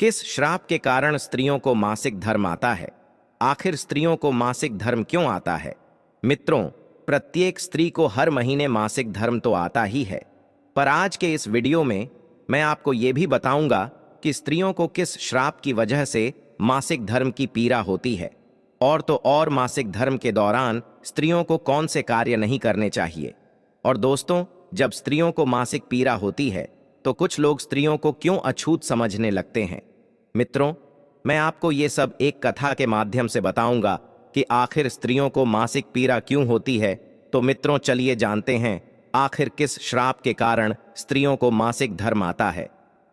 किस श्राप के कारण स्त्रियों को मासिक धर्म आता है? आखिर स्त्रियों को मासिक धर्म क्यों आता है? मित्रों, प्रत्येक स्त्री को हर महीने मासिक धर्म तो आता ही है, पर आज के इस वीडियो में मैं आपको ये भी बताऊंगा कि स्त्रियों को किस श्राप की वजह से मासिक धर्म की पीड़ा होती है, और तो और मासिक धर्म के दौरान स्त्रियों को कौन से कार्य नहीं करने चाहिए। और दोस्तों, जब स्त्रियों को मासिक पीड़ा होती है तो कुछ लोग स्त्रियों को क्यों अछूत समझने लगते हैं। मित्रों, मैं आपको ये सब एक कथा के माध्यम से बताऊंगा कि आखिर स्त्रियों को मासिक पीड़ा क्यों होती है। तो मित्रों, चलिए जानते हैं आखिर किस श्राप के कारण स्त्रियों को मासिक धर्म आता है।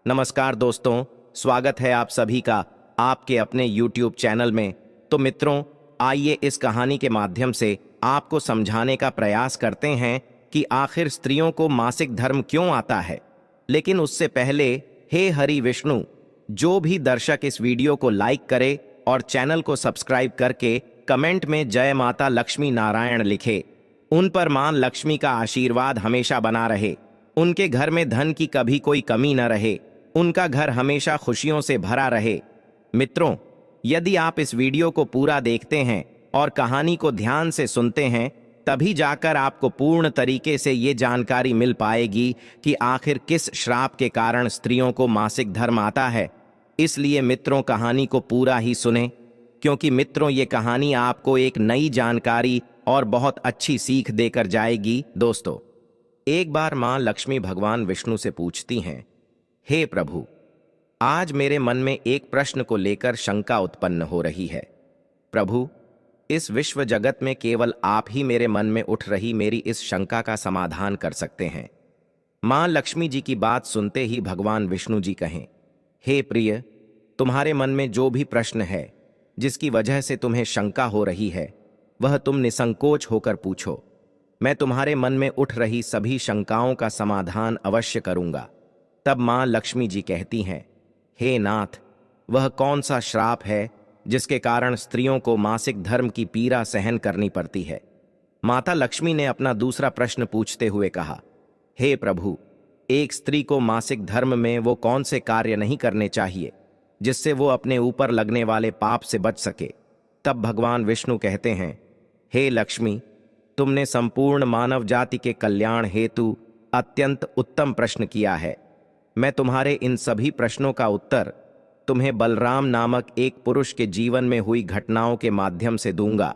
नमस्कार दोस्तों, स्वागत है आप सभी का आपके अपने YouTube चैनल में। तो मित्रों, आइए इस कहानी के माध्यम से आपको समझाने का प्रयास करते हैं कि आखिर स्त्रियों को मासिक धर्म क्यों आता है। लेकिन उससे पहले, हे हरि विष्णु, जो भी दर्शक इस वीडियो को लाइक करे और चैनल को सब्सक्राइब करके कमेंट में जय माता लक्ष्मी नारायण लिखे, उन पर मां लक्ष्मी का आशीर्वाद हमेशा बना रहे, उनके घर में धन की कभी कोई कमी न रहे, उनका घर हमेशा खुशियों से भरा रहे। मित्रों, यदि आप इस वीडियो को पूरा देखते हैं और कहानी को ध्यान से सुनते हैं, तभी जाकर आपको पूर्ण तरीके से ये जानकारी मिल पाएगी कि आखिर किस श्राप के कारण स्त्रियों को मासिक धर्म आता है। इसलिए मित्रों, कहानी को पूरा ही सुने, क्योंकि मित्रों ये कहानी आपको एक नई जानकारी और बहुत अच्छी सीख देकर जाएगी। दोस्तों, एक बार मां लक्ष्मी भगवान विष्णु से पूछती हैं, हे प्रभु, आज मेरे मन में एक प्रश्न को लेकर शंका उत्पन्न हो रही है। प्रभु, इस विश्व जगत में केवल आप ही मेरे मन में उठ रही मेरी इस शंका का समाधान कर सकते हैं। मां लक्ष्मी जी की बात सुनते ही भगवान विष्णु जी कहें, हे प्रिय, तुम्हारे मन में जो भी प्रश्न है, जिसकी वजह से तुम्हें शंका हो रही है, वह तुम निसंकोच होकर पूछो। मैं तुम्हारे मन में उठ रही सभी शंकाओं का समाधान अवश्य करूंगा। तब मां लक्ष्मी जी कहती हैं, हे नाथ, वह कौन सा श्राप है जिसके कारण स्त्रियों को मासिक धर्म की पीड़ा सहन करनी पड़ती है? माता लक्ष्मी ने अपना दूसरा प्रश्न पूछते हुए कहा, हे प्रभु, एक स्त्री को मासिक धर्म में वो कौन से कार्य नहीं करने चाहिए जिससे वो अपने ऊपर लगने वाले पाप से बच सके? तब भगवान विष्णु कहते हैं, हे लक्ष्मी, तुमने संपूर्ण मानव जाति के कल्याण हेतु अत्यंत उत्तम प्रश्न किया है। मैं तुम्हारे इन सभी प्रश्नों का उत्तर तुम्हें बलराम नामक एक पुरुष के जीवन में हुई घटनाओं के माध्यम से दूंगा,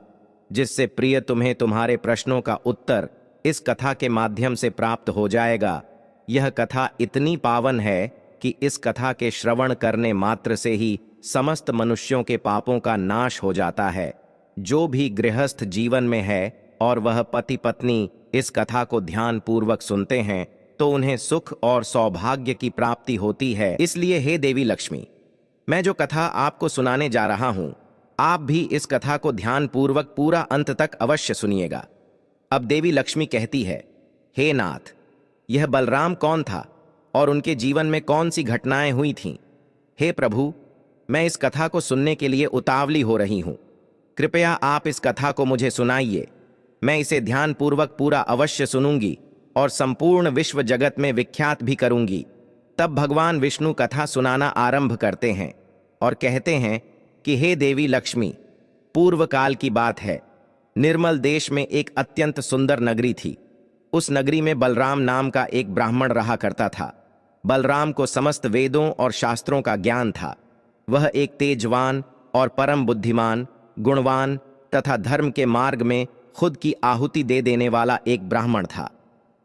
जिससे प्रिय तुम्हें तुम्हारे प्रश्नों का उत्तर इस कथा के माध्यम से प्राप्त हो जाएगा। यह कथा इतनी पावन है कि इस कथा के श्रवण करने मात्र से ही समस्त मनुष्यों के पापों का नाश हो जाता है। जो भी गृहस्थ जीवन में है और वह पति पत्नी इस कथा को ध्यान पूर्वक सुनते हैं तो उन्हें सुख और सौभाग्य की प्राप्ति होती है। इसलिए हे देवी लक्ष्मी, मैं जो कथा आपको सुनाने जा रहा हूं, आप भी इस कथा को ध्यान पूर्वक पूरा अंत तक अवश्य सुनिएगा। अब देवी लक्ष्मी कहती है, हे नाथ, यह बलराम कौन था और उनके जीवन में कौन सी घटनाएं हुई थीं? हे प्रभु, मैं इस कथा को सुनने के लिए उतावली हो रही हूं। कृपया आप इस कथा को मुझे सुनाइए। मैं इसे ध्यान पूर्वक पूरा अवश्य सुनूंगी और संपूर्ण विश्व जगत में विख्यात भी करूंगी। तब भगवान विष्णु कथा सुनाना आरंभ करते हैं और कहते हैं कि हे देवी लक्ष्मी, पूर्व काल की बात है। निर्मल देश में एक अत्यंत सुंदर नगरी थी। उस नगरी में बलराम नाम का एक ब्राह्मण रहा करता था। बलराम को समस्त वेदों और शास्त्रों का ज्ञान था। वह एक तेजवान और परम बुद्धिमान, गुणवान तथा धर्म के मार्ग में खुद की आहुति दे देने वाला एक ब्राह्मण था।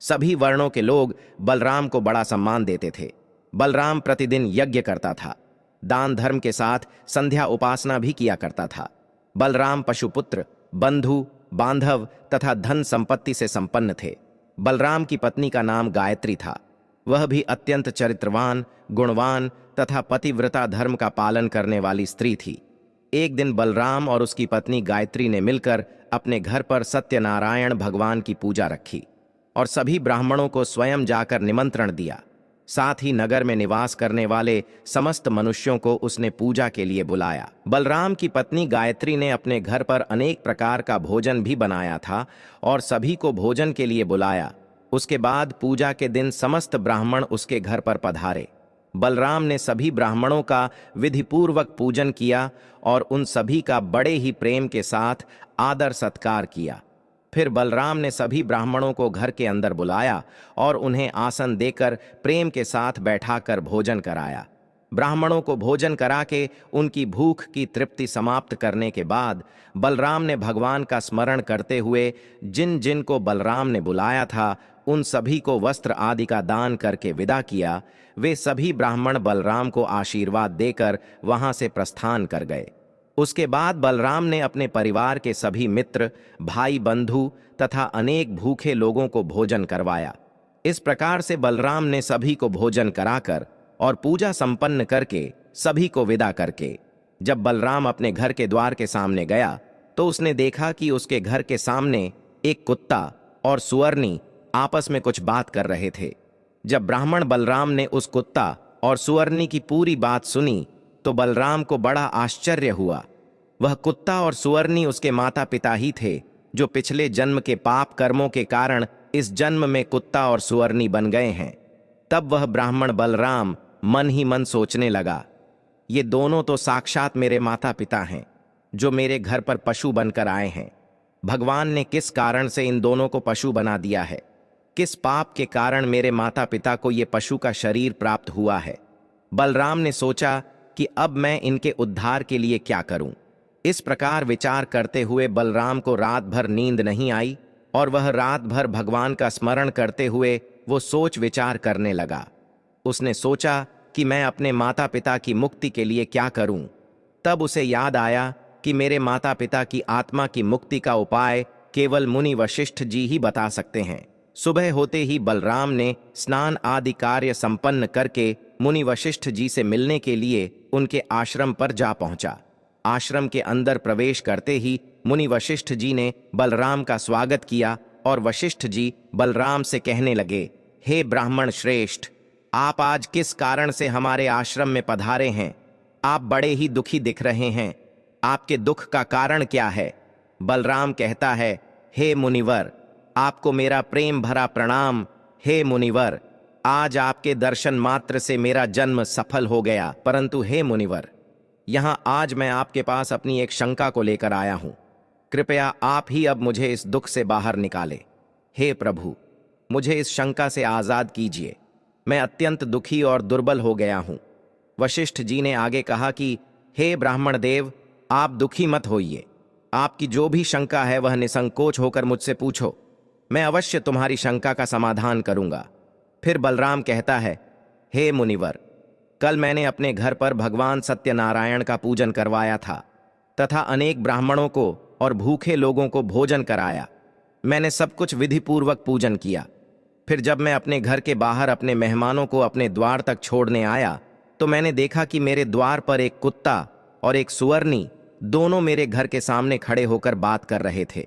सभी वर्णों के लोग बलराम को बड़ा सम्मान देते थे। बलराम प्रतिदिन यज्ञ करता था, दान धर्म के साथ संध्या उपासना भी किया करता था। बलराम पशुपुत्र, बंधु, बांधव तथा धन संपत्ति से संपन्न थे। बलराम की पत्नी का नाम गायत्री था। वह भी अत्यंत चरित्रवान, गुणवान तथा पतिव्रता धर्म का पालन करने वाली स्त्री थी। एक दिन बलराम और उसकी पत्नी गायत्री ने मिलकर अपने घर पर सत्यनारायण भगवान की पूजा रखी और सभी ब्राह्मणों को स्वयं जाकर निमंत्रण दिया। साथ ही नगर में निवास करने वाले समस्त मनुष्यों को उसने पूजा के लिए बुलाया। बलराम की पत्नी गायत्री ने अपने घर पर अनेक प्रकार का भोजन भी बनाया था और सभी को भोजन के लिए बुलाया। उसके बाद पूजा के दिन समस्त ब्राह्मण उसके घर पर पधारे। बलराम ने सभी ब्राह्मणों का विधिपूर्वक पूजन किया और उन सभी का बड़े ही प्रेम के साथ आदर सत्कार किया। फिर बलराम ने सभी ब्राह्मणों को घर के अंदर बुलाया और उन्हें आसन देकर प्रेम के साथ बैठाकर भोजन कराया। ब्राह्मणों को भोजन करा के उनकी भूख की तृप्ति समाप्त करने के बाद बलराम ने भगवान का स्मरण करते हुए जिन जिन को बलराम ने बुलाया था उन सभी को वस्त्र आदि का दान करके विदा किया। वे सभी ब्राह्मण बलराम को आशीर्वाद देकर वहां से प्रस्थान कर गए। उसके बाद बलराम ने अपने परिवार के सभी मित्र, भाई बंधु तथा अनेक भूखे लोगों को भोजन करवाया। इस प्रकार से बलराम ने सभी को भोजन कराकर और पूजा संपन्न करके सभी को विदा करके जब बलराम अपने घर के द्वार के सामने गया तो उसने देखा कि उसके घर के सामने एक कुत्ता और सुअरनी आपस में कुछ बात कर रहे थे। जब ब्राह्मण बलराम ने उस कुत्ता और सुअरनी की पूरी बात सुनी तो बलराम को बड़ा आश्चर्य हुआ। वह कुत्ता और सुअरनी उसके माता पिता ही थे जो पिछले जन्म के पाप कर्मों के कारण इस जन्म में कुत्ता और सुअरनी बन गए हैं। तब वह ब्राह्मण बलराम मन ही मन सोचने लगा, ये दोनों तो साक्षात मेरे माता पिता हैं जो मेरे घर पर पशु बनकर आए हैं। भगवान ने किस कारण से इन दोनों को पशु बना दिया है? किस पाप के कारण मेरे माता पिता को ये पशु का शरीर प्राप्त हुआ है? बलराम ने सोचा कि अब मैं इनके उद्धार के लिए क्या करूं। इस प्रकार विचार करते हुए बलराम को रात भर नींद नहीं आई और वह रात भर भगवान का स्मरण करते हुए वो सोच विचार करने लगा। उसने सोचा कि मैं अपने माता पिता की मुक्ति के लिए क्या करूं। तब उसे याद आया कि मेरे माता पिता की आत्मा की मुक्ति का उपाय केवल मुनि वशिष्ठ जी ही बता सकते हैं। सुबह होते ही बलराम ने स्नान आदि कार्य संपन्न करके मुनि वशिष्ठ जी से मिलने के लिए उनके आश्रम पर जा पहुंचा। आश्रम के अंदर प्रवेश करते ही मुनि वशिष्ठ जी ने बलराम का स्वागत किया और वशिष्ठ जी बलराम से कहने लगे, हे ब्राह्मण श्रेष्ठ, आप आज किस कारण से हमारे आश्रम में पधारे हैं? आप बड़े ही दुखी दिख रहे हैं। आपके दुख का कारण क्या है? बलराम कहता है, हे मुनिवर, आपको मेरा प्रेम भरा प्रणाम। हे मुनिवर, आज आपके दर्शन मात्र से मेरा जन्म सफल हो गया। परंतु हे मुनिवर, यहाँ आज मैं आपके पास अपनी एक शंका को लेकर आया हूँ। कृपया आप ही अब मुझे इस दुख से बाहर निकाले। हे प्रभु, मुझे इस शंका से आज़ाद कीजिए। मैं अत्यंत दुखी और दुर्बल हो गया हूँ। वशिष्ठ जी ने आगे कहा कि हे ब्राह्मण देव, आप दुखी मत होइए। आपकी जो भी शंका है वह निसंकोच होकर मुझसे पूछो। मैं अवश्य तुम्हारी शंका का समाधान करूंगा। फिर बलराम कहता है, हे मुनिवर, कल मैंने अपने घर पर भगवान सत्यनारायण का पूजन करवाया था तथा अनेक ब्राह्मणों को और भूखे लोगों को भोजन कराया। मैंने सब कुछ विधिपूर्वक पूजन किया। फिर जब मैं अपने घर के बाहर अपने मेहमानों को अपने द्वार तक छोड़ने आया तो मैंने देखा कि मेरे द्वार पर एक कुत्ता और एक सुअरनी दोनों मेरे घर के सामने खड़े होकर बात कर रहे थे।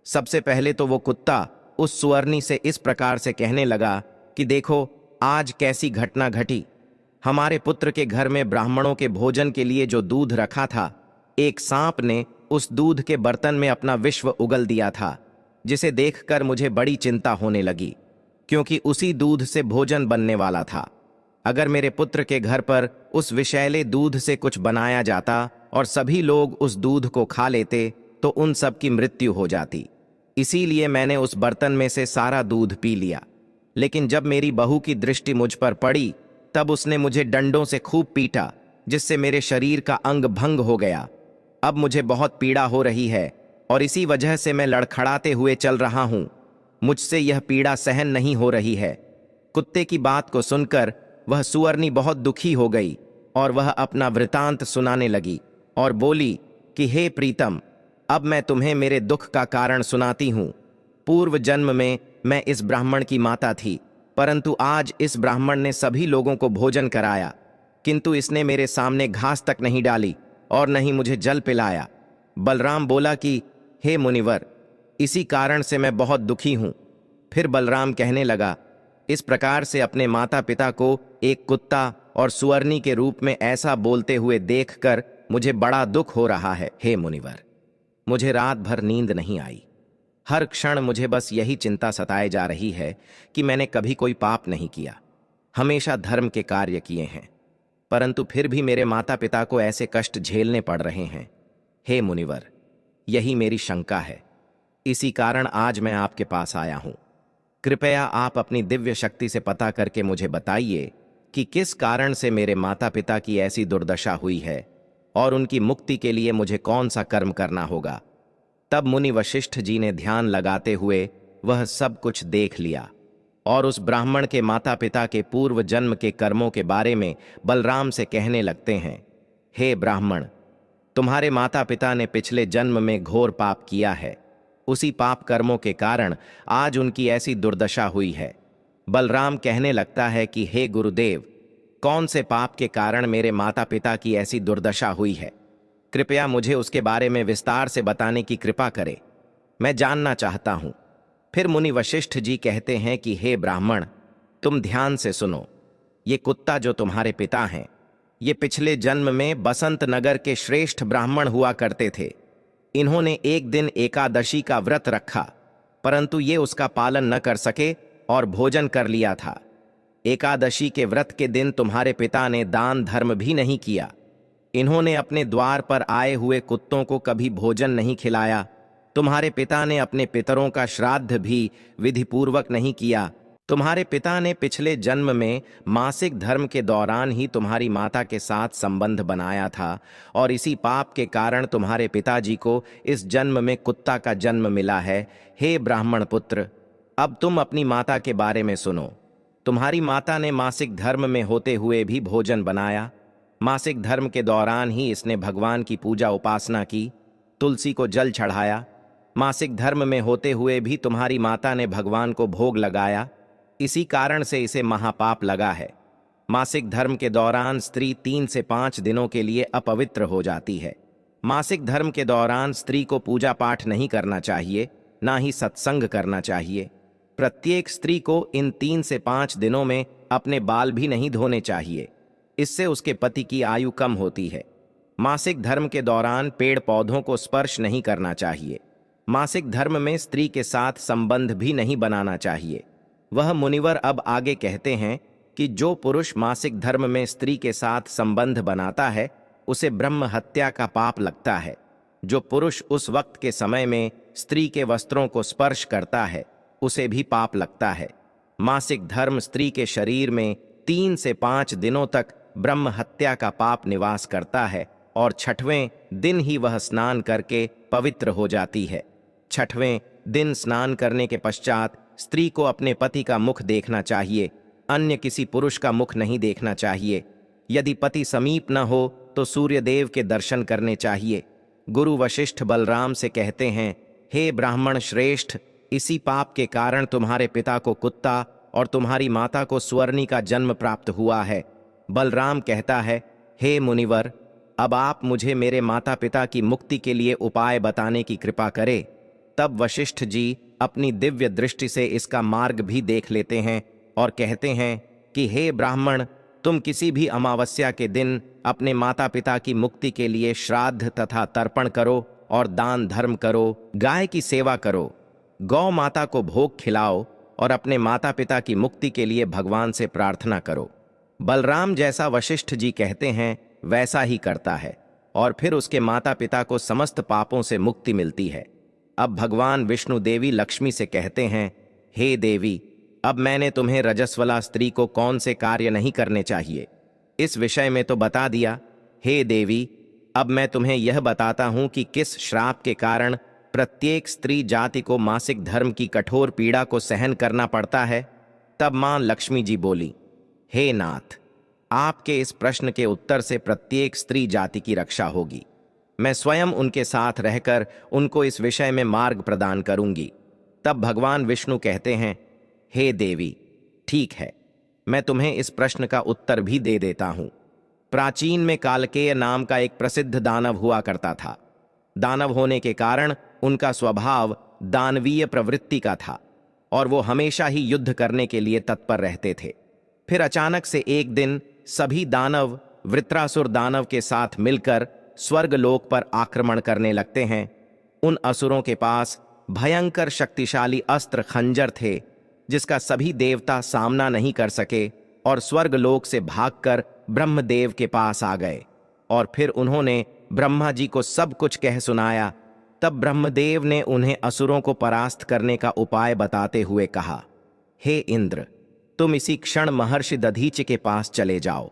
सबसे पहले तो वो कुत्ता उस सुअरनी से इस प्रकार से कहने लगा कि देखो, आज कैसी घटना घटी। हमारे पुत्र के घर में ब्राह्मणों के भोजन के लिए जो दूध रखा था, एक सांप ने उस दूध के बर्तन में अपना विश्व उगल दिया था, जिसे देखकर मुझे बड़ी चिंता होने लगी, क्योंकि उसी दूध से भोजन बनने वाला था। अगर मेरे पुत्र के घर पर उस विषैले दूध से कुछ बनाया जाता और सभी लोग उस दूध को खा लेते तो उन सब की मृत्यु हो जाती। इसीलिए मैंने उस बर्तन में से सारा दूध पी लिया। लेकिन जब मेरी बहू की दृष्टि मुझ पर पड़ी तब उसने मुझे डंडों से खूब पीटा, जिससे मेरे शरीर का अंग भंग हो गया। अब मुझे बहुत पीड़ा हो रही है और इसी वजह से मैं लड़खड़ाते हुए चल रहा हूं। मुझसे यह पीड़ा सहन नहीं हो रही है। कुत्ते की बात को सुनकर वह सुअरनी बहुत दुखी हो गई और वह अपना वृतांत सुनाने लगी और बोली कि हे प्रीतम, अब मैं तुम्हें मेरे दुख का कारण सुनाती हूं। पूर्व जन्म में मैं इस ब्राह्मण की माता थी, परंतु आज इस ब्राह्मण ने सभी लोगों को भोजन कराया, किंतु इसने मेरे सामने घास तक नहीं डाली और न ही मुझे जल पिलाया। बलराम बोला कि हे मुनिवर, इसी कारण से मैं बहुत दुखी हूं। फिर बलराम कहने लगा, इस प्रकार से अपने माता पिता को एक कुत्ता और सुअरनी के रूप में ऐसा बोलते हुए देखकर मुझे बड़ा दुख हो रहा है। हे मुनिवर, मुझे रात भर नींद नहीं आई। हर क्षण मुझे बस यही चिंता सताए जा रही है कि मैंने कभी कोई पाप नहीं किया। हमेशा धर्म के कार्य किए हैं, परंतु फिर भी मेरे माता पिता को ऐसे कष्ट झेलने पड़ रहे हैं। हे मुनिवर, यही मेरी शंका है। इसी कारण आज मैं आपके पास आया हूं। कृपया आप अपनी दिव्य शक्ति से पता करके मुझे बताइए कि किस कारण से मेरे माता पिता की ऐसी दुर्दशा हुई है और उनकी मुक्ति के लिए मुझे कौन सा कर्म करना होगा। तब मुनि वशिष्ठ जी ने ध्यान लगाते हुए वह सब कुछ देख लिया और उस ब्राह्मण के माता पिता के पूर्व जन्म के कर्मों के बारे में बलराम से कहने लगते हैं। हे ब्राह्मण, तुम्हारे माता पिता ने पिछले जन्म में घोर पाप किया है। उसी पाप कर्मों के कारण आज उनकी ऐसी दुर्दशा हुई है। बलराम कहने लगता है कि हे गुरुदेव, कौन से पाप के कारण मेरे माता पिता की ऐसी दुर्दशा हुई है? कृपया मुझे उसके बारे में विस्तार से बताने की कृपा करें, मैं जानना चाहता हूं। फिर मुनि वशिष्ठ जी कहते हैं कि हे ब्राह्मण, तुम ध्यान से सुनो। ये कुत्ता जो तुम्हारे पिता हैं, ये पिछले जन्म में बसंत नगर के श्रेष्ठ ब्राह्मण हुआ करते थे। इन्होंने एक दिन एकादशी का व्रत रखा, परंतु ये उसका पालन न कर सके और भोजन कर लिया था। एकादशी के व्रत के दिन तुम्हारे पिता ने दान धर्म भी नहीं किया। इन्होंने अपने द्वार पर आए हुए कुत्तों को कभी भोजन नहीं खिलाया। तुम्हारे पिता ने अपने पितरों का श्राद्ध भी विधिपूर्वक नहीं किया। तुम्हारे पिता ने पिछले जन्म में मासिक धर्म के दौरान ही तुम्हारी माता के साथ संबंध बनाया था और इसी पाप के कारण तुम्हारे पिताजी को इस जन्म में कुत्ता का जन्म मिला है। हे ब्राह्मण पुत्र, अब तुम अपनी माता के बारे में सुनो। तुम्हारी माता ने मासिक धर्म में होते हुए भी भोजन बनाया। मासिक धर्म के दौरान ही इसने भगवान की पूजा उपासना की, तुलसी को जल चढ़ाया। मासिक धर्म में होते हुए भी तुम्हारी माता ने भगवान को भोग लगाया। इसी कारण से इसे महापाप लगा है। मासिक धर्म के दौरान स्त्री 3 से 5 दिनों के लिए अपवित्र हो जाती है। मासिक धर्म के दौरान स्त्री को पूजा पाठ नहीं करना चाहिए, ना ही सत्संग करना चाहिए। प्रत्येक स्त्री को इन 3 से 5 दिनों में अपने बाल भी नहीं धोने चाहिए, इससे उसके पति की आयु कम होती है। मासिक धर्म के दौरान पेड़ पौधों को स्पर्श नहीं करना चाहिए। मासिक धर्म में स्त्री के साथ संबंध भी नहीं बनाना चाहिए। वह मुनिवर अब आगे कहते हैं कि जो पुरुष मासिक धर्म में स्त्री के साथ संबंध बनाता है, उसे ब्रह्म हत्या का पाप लगता है। जो पुरुष उस वक्त के समय में स्त्री के वस्त्रों को स्पर्श करता है, उसे भी पाप लगता है। मासिक धर्म स्त्री के शरीर में 3 से 5 दिनों तक ब्रह्म हत्या का पाप निवास करता है और 6वें दिन ही वह स्नान करके पवित्र हो जाती है। 6वें दिन स्नान करने के पश्चात स्त्री को अपने पति का मुख देखना चाहिए, अन्य किसी पुरुष का मुख नहीं देखना चाहिए। यदि पति समीप न हो तो सूर्यदेव के दर्शन करने चाहिए। गुरु वशिष्ठ बलराम से कहते हैं, हे ब्राह्मण श्रेष्ठ, इसी पाप के कारण तुम्हारे पिता को कुत्ता और तुम्हारी माता को स्वर्णी का जन्म प्राप्त हुआ है। बलराम कहता है, हे मुनिवर, अब आप मुझे मेरे माता पिता की मुक्ति के लिए उपाय बताने की कृपा करें। तब वशिष्ठ जी अपनी दिव्य दृष्टि से इसका मार्ग भी देख लेते हैं और कहते हैं कि हे ब्राह्मण, तुम किसी भी अमावस्या के दिन अपने माता पिता की मुक्ति के लिए श्राद्ध तथा तर्पण करो और दान धर्म करो, गाय की सेवा करो, गौ माता को भोग खिलाओ और अपने माता पिता की मुक्ति के लिए भगवान से प्रार्थना करो। बलराम जैसा वशिष्ठ जी कहते हैं वैसा ही करता है और फिर उसके माता पिता को समस्त पापों से मुक्ति मिलती है। अब भगवान विष्णु देवी लक्ष्मी से कहते हैं, हे देवी, अब मैंने तुम्हें रजस्वला स्त्री को कौन से कार्य नहीं करने चाहिए, इस विषय में तो बता दिया। हे देवी, अब मैं तुम्हें यह बताता हूं कि किस श्राप के कारण प्रत्येक स्त्री जाति को मासिक धर्म की कठोर पीड़ा को सहन करना पड़ता है। तब मां लक्ष्मी जी बोली, हे नाथ, आपके इस प्रश्न के उत्तर से प्रत्येक स्त्री जाति की रक्षा होगी। मैं स्वयं उनके साथ रहकर उनको इस विषय में मार्ग प्रदान करूंगी। तब भगवान विष्णु कहते हैं, हे देवी, ठीक है, मैं तुम्हें इस प्रश्न का उत्तर भी दे देता हूं। प्राचीन में कालकेय नाम का एक प्रसिद्ध दानव हुआ करता था। दानव होने के कारण उनका स्वभाव दानवीय प्रवृत्ति का था और वो हमेशा ही युद्ध करने के लिए तत्पर रहते थे। फिर अचानक से एक दिन सभी दानव वृत्रासुर दानव के साथ मिलकर स्वर्गलोक पर आक्रमण करने लगते हैं। उन असुरों के पास भयंकर शक्तिशाली अस्त्र खंजर थे, जिसका सभी देवता सामना नहीं कर सके और स्वर्गलोक से भागकर ब्रह्मदेव के पास आ गए और फिर उन्होंने ब्रह्मा जी को सब कुछ कह सुनाया। तब ब्रह्मदेव ने उन्हें असुरों को परास्त करने का उपाय बताते हुए कहा, हे इंद्र, तुम इसी क्षण महर्षि दधीचि के पास चले जाओ।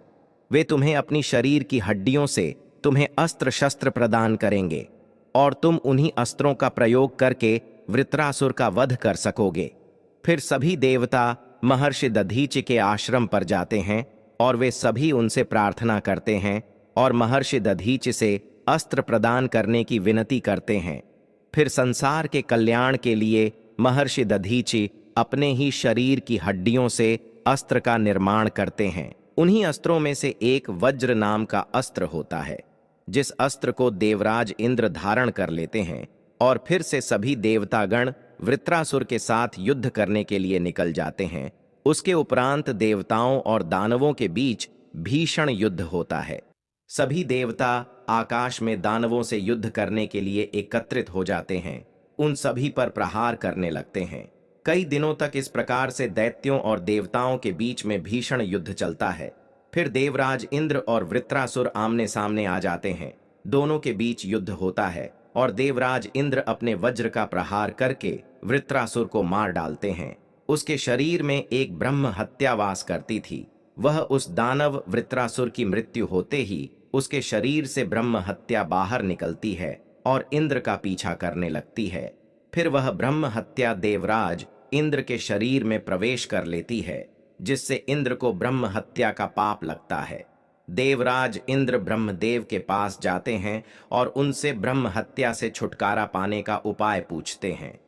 वे तुम्हें अपनी शरीर की हड्डियों से तुम्हें अस्त्र शस्त्र प्रदान करेंगे और तुम उन्हीं अस्त्रों का प्रयोग करके वृत्रासुर का वध कर सकोगे। फिर सभी देवता महर्षि दधीचि के आश्रम पर जाते हैं और वे सभी उनसे प्रार्थना करते हैं और महर्षि दधीचि से अस्त्र प्रदान करने की विनती करते हैं। फिर संसार के कल्याण के लिए महर्षि दधीचि अपने ही शरीर की हड्डियों से अस्त्र का निर्माण करते हैं। उन्हीं अस्त्रों में से एक वज्र नाम का अस्त्र होता है, जिस अस्त्र को देवराज इंद्र धारण कर लेते हैं और फिर से सभी देवतागण वृत्रासुर के साथ युद्ध करने के लिए निकल जाते हैं। उसके उपरांत देवताओं और दानवों के बीच भीषण युद्ध होता है। सभी देवता आकाश में दानवों से युद्ध करने के लिए एकत्रित हो जाते हैं, उन सभी पर प्रहार करने लगते हैं। कई दिनों तक इस प्रकार से दैत्यों और देवताओं के बीच में भीषण युद्ध चलता है। फिर देवराज इंद्र और वृत्रासुर आमने सामने आ जाते हैं। दोनों के बीच युद्ध होता है और देवराज इंद्र अपने वज्र का प्रहार करके वृत्रासुर को मार डालते हैं। उसके शरीर में एक ब्रह्म हत्या वास करती थी। वह उस दानव वृत्रासुर की मृत्यु होते ही उसके शरीर से ब्रह्म हत्या बाहर निकलती है और इंद्र का पीछा करने लगती है। फिर वह ब्रह्म हत्या देवराज इंद्र के शरीर में प्रवेश कर लेती है, जिससे इंद्र को ब्रह्म हत्या का पाप लगता है। देवराज इंद्र ब्रह्मदेव के पास जाते हैं और उनसे ब्रह्म हत्या से छुटकारा पाने का उपाय पूछते हैं।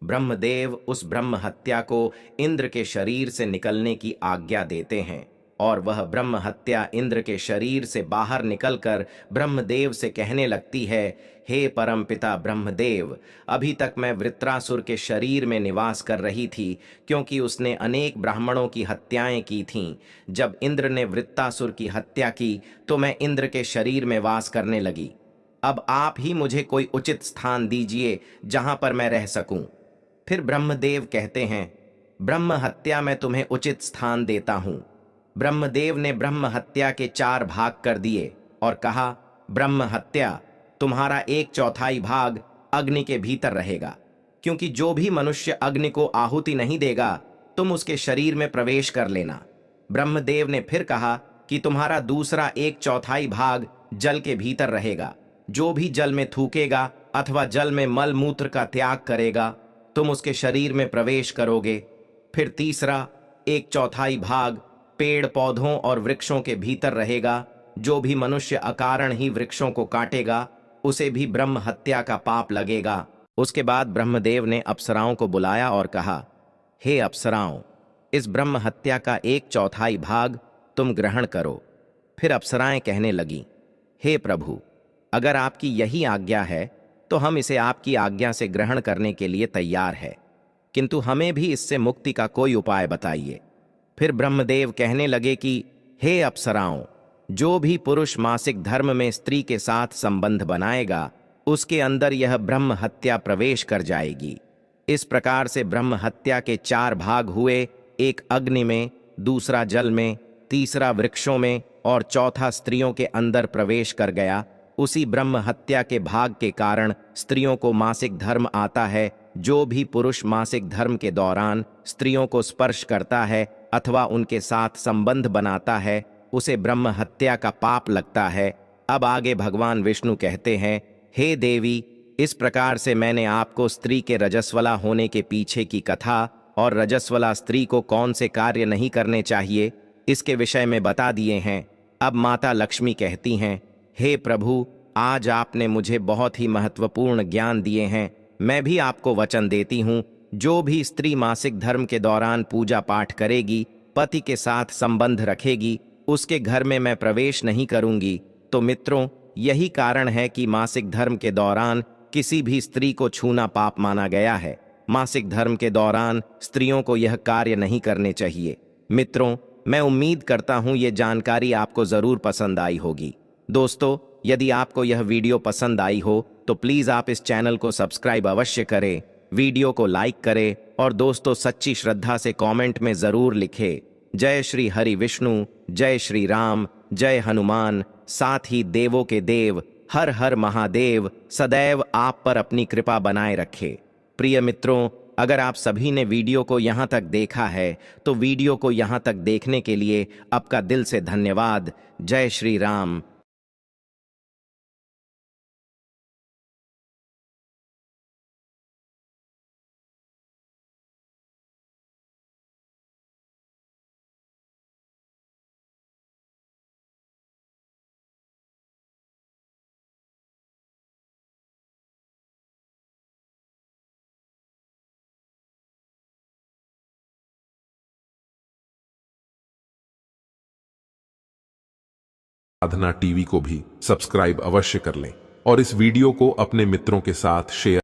ब्रह्मदेव उस ब्रह्म हत्या को इंद्र के शरीर से निकलने की आज्ञा देते हैं और वह ब्रह्म हत्या इंद्र के शरीर से बाहर निकलकर ब्रह्मदेव से कहने लगती है, हे परमपिता ब्रह्मदेव, अभी तक मैं वृत्रासुर के शरीर में निवास कर रही थी, क्योंकि उसने अनेक ब्राह्मणों की हत्याएं की थीं। जब इंद्र ने वृत्रासुर की हत्या की तो मैं इंद्र के शरीर में वास करने लगी। अब आप ही मुझे कोई उचित स्थान दीजिए जहां पर मैं रह सकूं। फिर ब्रह्मदेव कहते हैं, ब्रह्म हत्या मैं तुम्हें उचित स्थान देता हूं। ब्रह्मदेव ने ब्रह्म हत्या के 4 भाग कर दिए और कहा, ब्रह्म हत्या, तुम्हारा 1/4 भाग अग्नि के भीतर रहेगा, क्योंकि जो भी मनुष्य अग्नि को आहुति नहीं देगा तुम उसके शरीर में प्रवेश कर लेना। ब्रह्मदेव ने फिर कहा कि तुम्हारा दूसरा 1/4 भाग जल के भीतर रहेगा। जो भी जल में थूकेगा अथवा जल में मल मूत्र का त्याग करेगा तुम उसके शरीर में प्रवेश करोगे। फिर तीसरा 1/4 भाग पेड़ पौधों और वृक्षों के भीतर रहेगा। जो भी मनुष्य अकारण ही वृक्षों को काटेगा उसे भी ब्रह्म हत्या का पाप लगेगा। उसके बाद ब्रह्मदेव ने अप्सराओं को बुलाया और कहा, हे अप्सराओं, इस ब्रह्म हत्या का 1/4 भाग तुम ग्रहण करो। फिर अप्सराएं कहने लगीं, हे प्रभु, अगर आपकी यही आज्ञा है तो हम इसे आपकी आज्ञा से ग्रहण करने के लिए तैयार है, किंतु हमें भी इससे मुक्ति का कोई उपाय बताइए। फिर ब्रह्मदेव कहने लगे कि हे अप्सराओं, जो भी पुरुष मासिक धर्म में स्त्री के साथ संबंध बनाएगा उसके अंदर यह ब्रह्म हत्या प्रवेश कर जाएगी। इस प्रकार से ब्रह्म हत्या के 4 भाग हुए, एक अग्नि में, दूसरा जल में, तीसरा वृक्षों में और चौथा स्त्रियों के अंदर प्रवेश कर गया। उसी ब्रह्म हत्या के भाग के कारण स्त्रियों को मासिक धर्म आता है। जो भी पुरुष मासिक धर्म के दौरान स्त्रियों को स्पर्श करता है अथवा उनके साथ संबंध बनाता है उसे ब्रह्म हत्या का पाप लगता है। अब आगे भगवान विष्णु कहते हैं, हे देवी, इस प्रकार से मैंने आपको स्त्री के रजस्वला होने के पीछे की कथा और रजस्वला स्त्री को कौन से कार्य नहीं करने चाहिए इसके विषय में बता दिए हैं। अब माता लक्ष्मी कहती हैं, हे प्रभु, आज आपने मुझे बहुत ही महत्वपूर्ण ज्ञान दिए हैं। मैं भी आपको वचन देती हूँ, जो भी स्त्री मासिक धर्म के दौरान पूजा पाठ करेगी, पति के साथ संबंध रखेगी, उसके घर में मैं प्रवेश नहीं करूंगी। तो मित्रों, यही कारण है कि मासिक धर्म के दौरान किसी भी स्त्री को छूना पाप माना गया है। मासिक धर्म के दौरान स्त्रियों को यह कार्य नहीं करने चाहिए। मित्रों, मैं उम्मीद करता हूं ये जानकारी आपको जरूर पसंद आई होगी। दोस्तों, यदि आपको यह वीडियो पसंद आई हो तो प्लीज़ आप इस चैनल को सब्सक्राइब अवश्य करें, वीडियो को लाइक करें और दोस्तों सच्ची श्रद्धा से कमेंट में ज़रूर लिखें, जय श्री हरि विष्णु, जय श्री राम, जय हनुमान, साथ ही देवों के देव हर हर महादेव सदैव आप पर अपनी कृपा बनाए रखे। प्रिय मित्रों, अगर आप सभी ने वीडियो को यहाँ तक देखा है तो वीडियो को यहाँ तक देखने के लिए आपका दिल से धन्यवाद। जय श्री राम। साधना टीवी को भी सब्सक्राइब अवश्य कर लें और इस वीडियो को अपने मित्रों के साथ शेयर